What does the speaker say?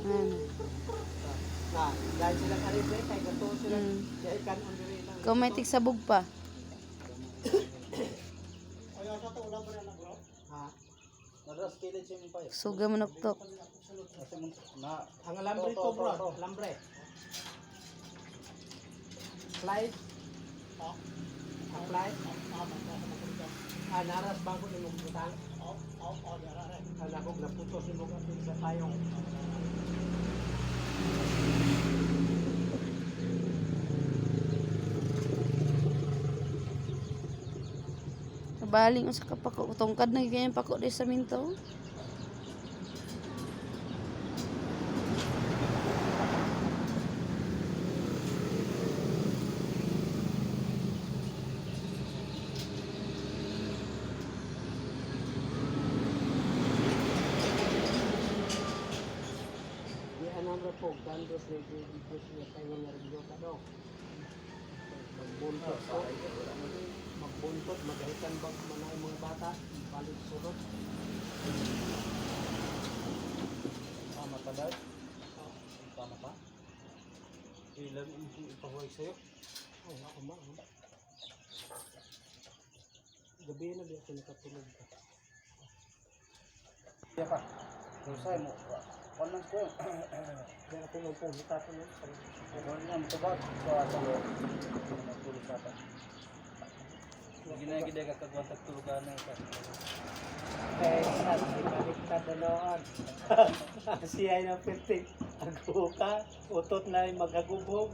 Na, dahil sila karibay, kay gato sila, kaya ikan ang diri lang. Ikaw may tigsabog pa. Ayaw sa to, wala ba na bro? Ha? Nadras kilid siya pa. Suga manuktok. Ang alambre ko bro, alambre. Slide. Apply. Naras bago ni mong butang. Nabog na putos ni mong atin sa tayong. Baling sa kapako. Tungkad na ganyan pako di sa minto. Po, gandos na i-dipos niya tayo ng rinyo ka daw. Magbuntot, magahitan bang manay mga bata, balik surot. Tama ka dahil? Tama ka? Ilan yung ipahuay sa'yo? Ako ma. Gabi na di ako nakatulog ka. Iya ka. Rusay mo. Walang ko. Kaya ako magpumunta ko nun. Walang matubag. So, ato mo. Nagtulog ka pa. Ginagida ka kagwantag tulugan na ito. Eh, sabi balik ka daloon. Siya ay na 15. Ago ka, utot na magagubog.